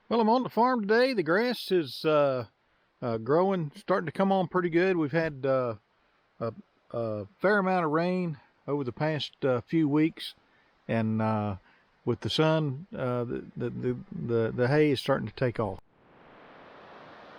Well, I'm on the farm today. The grass is growing, starting to come on pretty good. We've had a fair amount of rain over the past few weeks, and with the sun, the hay is starting to take off.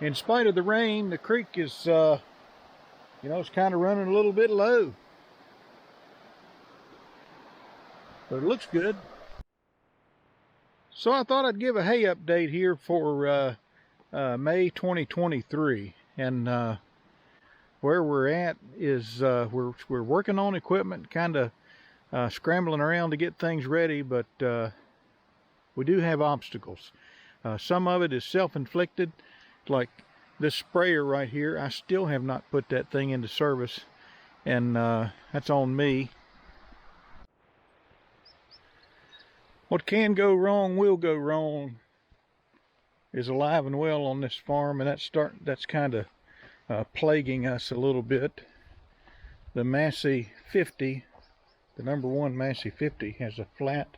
In spite of the rain, the creek is, it's kind of running a little bit low, but it looks good. So I thought I'd give a hay update here for May 2023, and where we're at is we're working on equipment, kind of scrambling around to get things ready, but we do have obstacles. Some of it is self-inflicted, like this sprayer right here. I still have not put that thing into service, and that's on me. What can go wrong will go wrong is alive and well on this farm, and that's kind of plaguing us a little bit. The Massey 50, the number one Massey 50, has a flat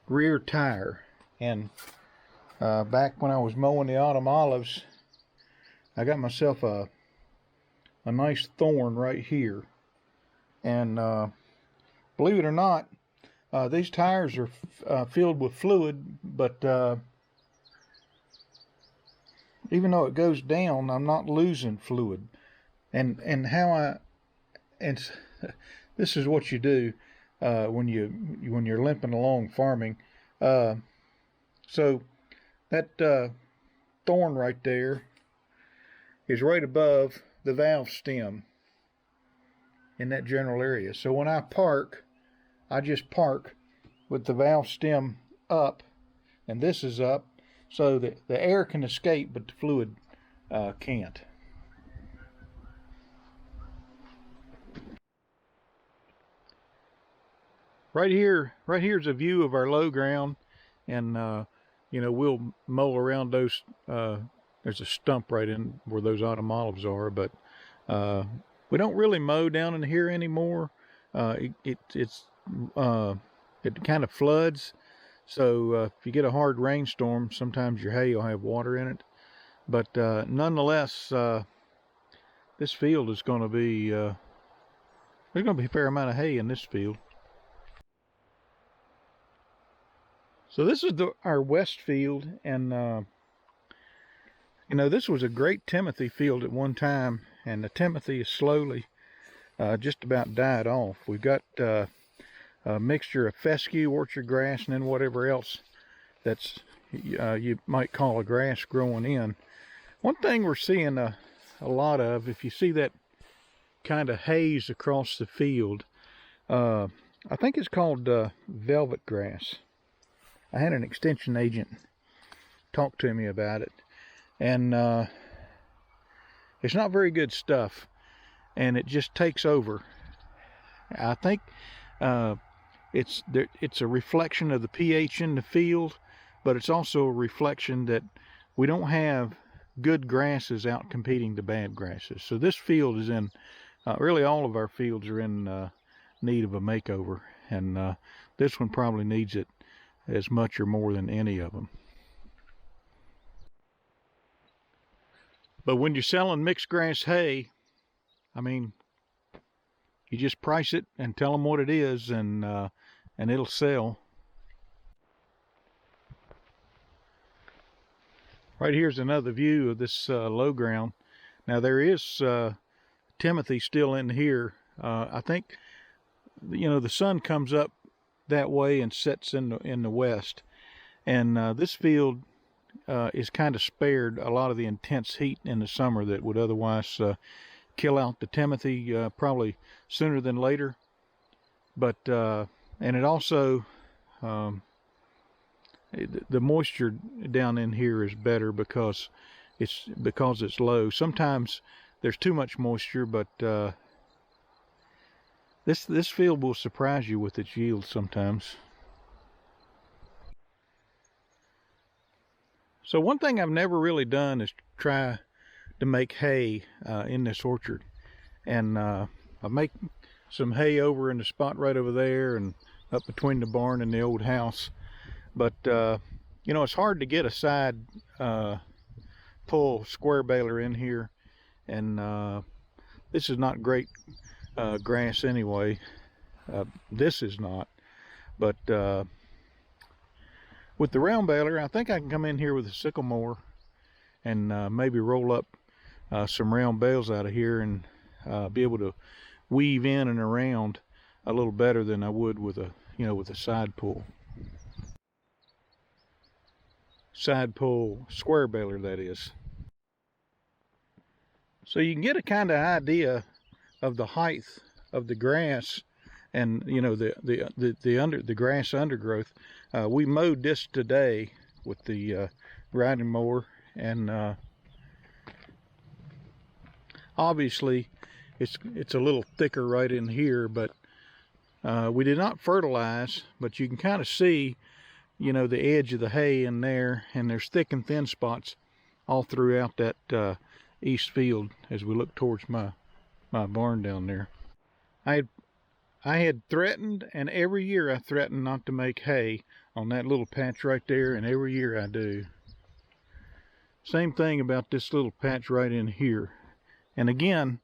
rear tire, and back when I was mowing the autumn olives, I got myself a nice thorn right here, and believe it or not, these tires are filled with fluid, but even though it goes down, I'm not losing fluid. And this is what you do when you're limping along farming. So that thorn right there is right above the valve stem in that general area. So when I park, I just park with the valve stem up, and this is up, so that the air can escape, but the fluid can't. Right here's a view of our low ground, and we'll mow around those. There's a stump right in where those autumn olives are, but we don't really mow down in here anymore. It kind of floods, so if you get a hard rainstorm, sometimes your hay will have water in it. But nonetheless, this field is going to be there's going to be a fair amount of hay in this field. So this is our west field, and this was a great Timothy field at one time, and the Timothy is slowly just about died off. We've got a mixture of fescue, orchard grass, and then whatever else that's you might call a grass growing in. One thing we're seeing a lot of, if you see that kind of haze across the field, I think it's called velvet grass. I had an extension agent talk to me about it, and it's not very good stuff, and it just takes over. I think it's a reflection of the pH in the field, but it's also a reflection that we don't have good grasses out competing the bad grasses. So this field is in, really all of our fields are in need of a makeover, and this one probably needs it as much or more than any of them. But when you're selling mixed grass hay, I mean, you just price it and tell them what it is, and it'll sell. Right here's another view of this low ground. Now there is Timothy still in here. I think the sun comes up that way and sets in the west, and this field is kind of spared a lot of the intense heat in the summer that would otherwise kill out the Timothy probably sooner than later. But and it also the moisture down in here is better because it's low. Sometimes there's too much moisture, but this field will surprise you with its yield sometimes. So one thing I've never really done is try to make hay in this orchard, and I make some hay over in the spot right over there and up between the barn and the old house. But you know, it's hard to get a side pull square baler in here, and this is not great grass anyway. This is not, but with the round baler, I think I can come in here with a sickle mower and maybe roll up some round bales out of here and be able to weave in and around a little better than I would with a, you know, with a side pull square baler, that is. So you can get a kind of idea of the height of the grass and, you know, the grass undergrowth. We mowed this today with the riding mower, and obviously it's a little thicker right in here, but we did not fertilize, but you can kind of see, you know, the edge of the hay in there, and there's thick and thin spots all throughout that east field as we look towards my barn down there. I had threatened, and every year I threatened not to make hay on that little patch right there, and every year I do. Same thing about this little patch right in here. And again,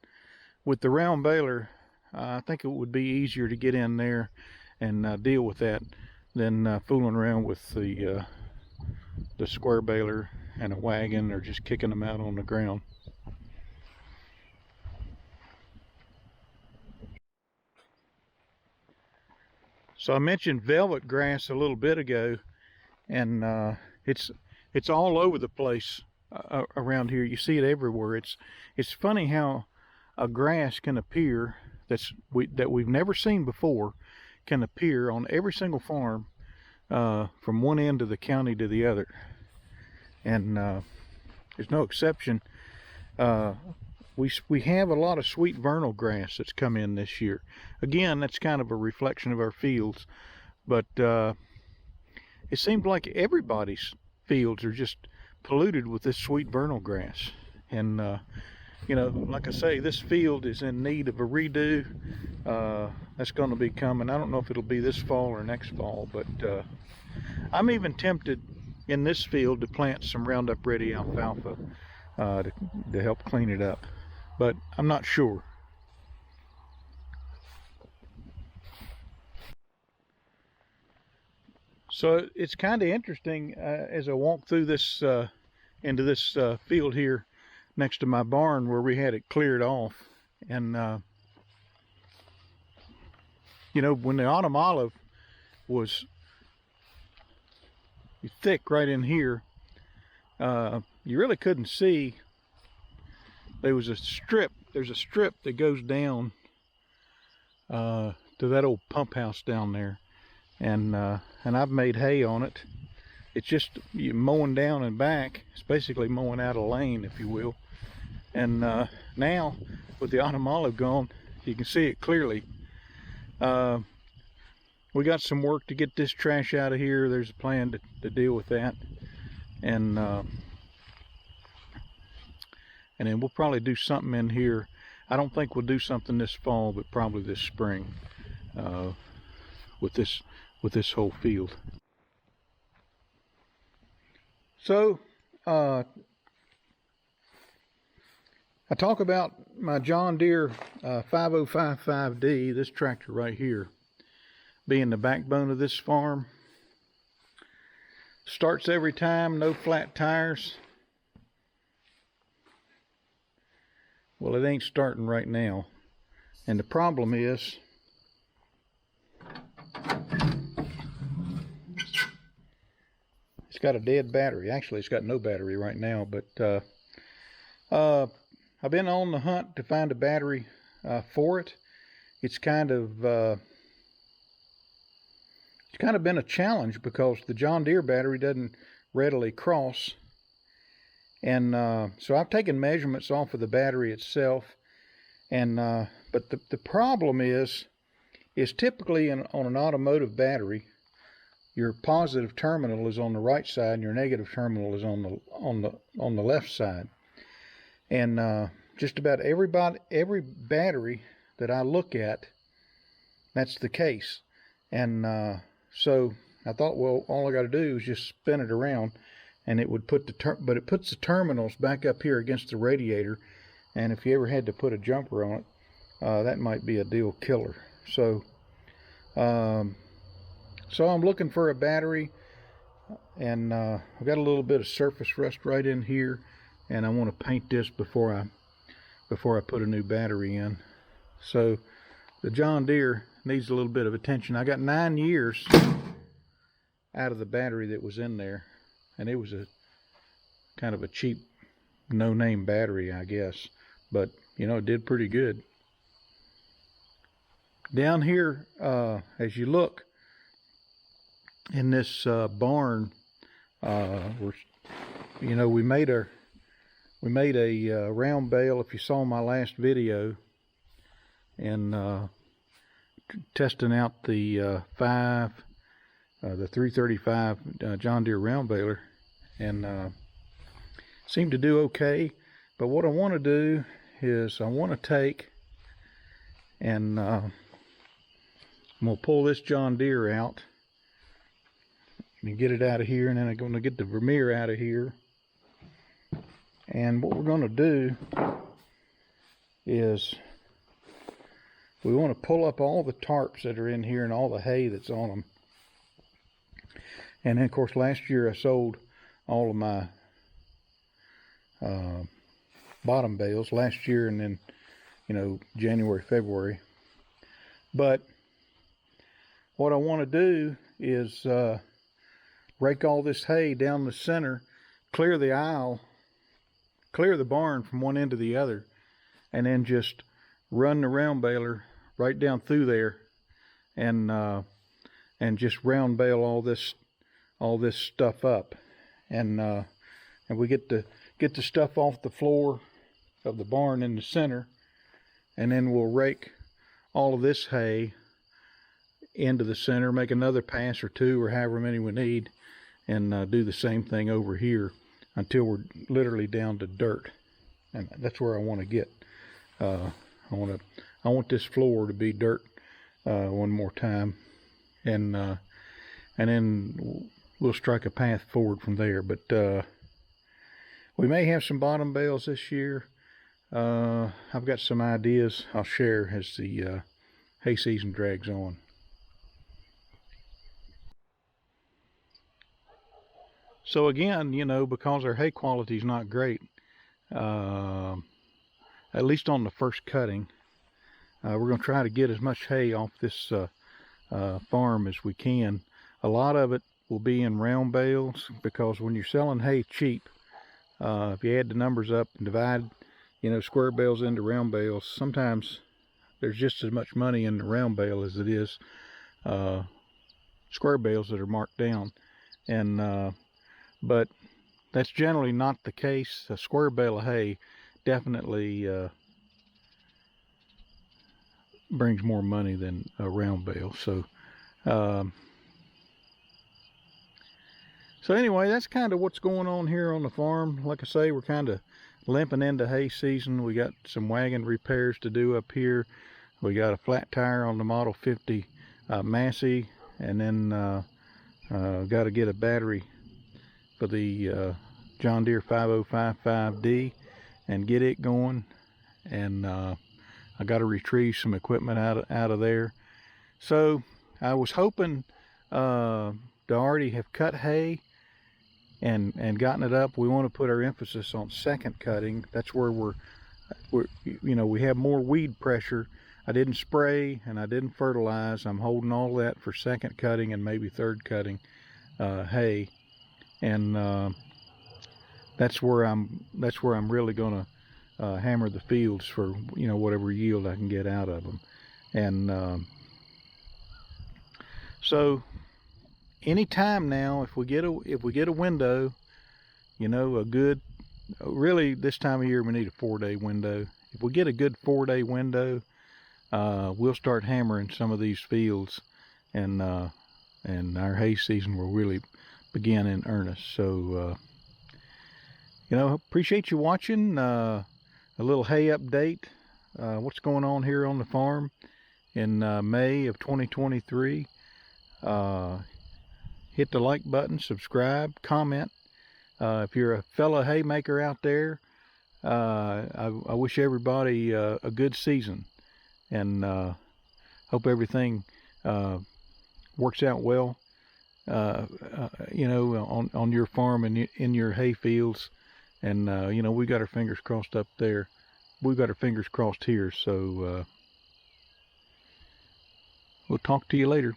with the round baler, I think it would be easier to get in there and deal with that than fooling around with the square baler and a wagon, or just kicking them out on the ground. So I mentioned velvet grass a little bit ago, and it's all over the place around here. You see it everywhere. It's funny how a grass can appear that we've never seen before, can appear on every single farm from one end of the county to the other, and there's no exception. We have a lot of sweet vernal grass that's come in this year. Again, that's kind of a reflection of our fields, but it seems like everybody's fields are just polluted with this sweet vernal grass. And you know, like I say, this field is in need of a redo. That's going to be coming. I don't know if it'll be this fall or next fall, but I'm even tempted in this field to plant some Roundup Ready alfalfa to help clean it up, but I'm not sure. So it's kind of interesting as I walk through this into this field here next to my barn where we had it cleared off, and you know, when the autumn olive was thick right in here, you really couldn't see. There's a strip that goes down to that old pump house down there, and I've made hay on it. It's just mowing down and back. It's basically mowing out a lane, if you will. And now with the autumn olive gone, you can see it clearly. We got some work to get this trash out of here. There's a plan to deal with that, and then we'll probably do something in here. I don't think we'll do something this fall, but probably this spring with this whole field. So I talk about my John Deere 5055D, this tractor right here, being the backbone of this farm. Starts every time, no flat tires. Well, it ain't starting right now, and the problem is it's got a dead battery. Actually, it's got no battery right now, but I've been on the hunt to find a battery for it. It's kind of been a challenge because the John Deere battery doesn't readily cross. And so I've taken measurements off of the battery itself, and but the problem is typically on an automotive battery, your positive terminal is on the right side and your negative terminal is on the left side. And just about every battery that I look at, that's the case. And so I thought, well, all I got to do is just spin it around, and it would put but it puts the terminals back up here against the radiator, and if you ever had to put a jumper on it, that might be a deal killer. So I'm looking for a battery, and I've got a little bit of surface rust right in here, and I want to paint this before I put a new battery in. So the John Deere needs a little bit of attention. I got 9 years out of the battery that was in there, and it was a kind of a cheap no-name battery, I guess, but you know, it did pretty good. Down here, as you look in this barn, we made a round bale. If you saw my last video, and testing out the 335 John Deere round baler, and seemed to do okay. But what I want to do is I want to take and I'm going to pull this John Deere out and get it out of here, and then I'm going to get the Vermeer out of here. And what we're going to do is we want to pull up all the tarps that are in here and all the hay that's on them. And then, of course, last year I sold all of my bottom bales last year, and then, January, February. But what I want to do is rake all this hay down the center, clear the aisle, clear the barn from one end to the other, and then just run the round baler right down through there, and just round bale all this stuff up, and we get the stuff off the floor of the barn in the center, and then we'll rake all of this hay into the center, make another pass or two or however many we need, and do the same thing over here until we're literally down to dirt. And that's where I want to get. I want this floor to be dirt one more time, and then we'll strike a path forward from there. But we may have some bottom bales this year. I've got some ideas I'll share as the hay season drags on. So again, because our hay quality is not great, at least on the first cutting, we're going to try to get as much hay off this farm as we can. A lot of it will be in round bales, because when you're selling hay cheap, if you add the numbers up and divide square bales into round bales, sometimes there's just as much money in the round bale as it is square bales that are marked down. And but that's generally not the case. A square bale of hay definitely brings more money than a round bale. So anyway, that's kind of what's going on here on the farm. Like I say, we're kind of limping into hay season. We got some wagon repairs to do up here. We got a flat tire on the Model 50 Massey, and then got to get a battery for the John Deere 5055D and get it going. And I got to retrieve some equipment out of there. So I was hoping to already have cut hay and gotten it up. We want to put our emphasis on second cutting. That's where we have more weed pressure. I didn't spray and I didn't fertilize. I'm holding all that for second cutting and maybe third cutting hay, and that's where I'm really going to hammer the fields for whatever yield I can get out of them. And so anytime now, if we get a window, a good, really this time of year we need a 4-day window. If we get a good 4-day window, we'll start hammering some of these fields, and our hay season will really begin in earnest. So appreciate you watching. A little hay update, what's going on here on the farm in May of 2023. hit the like button, subscribe, comment. If you're a fellow haymaker out there, I wish everybody a good season, and hope everything works out well. On your farm and in your hay fields, and we got our fingers crossed up there. We've got our fingers crossed here. So we'll talk to you later.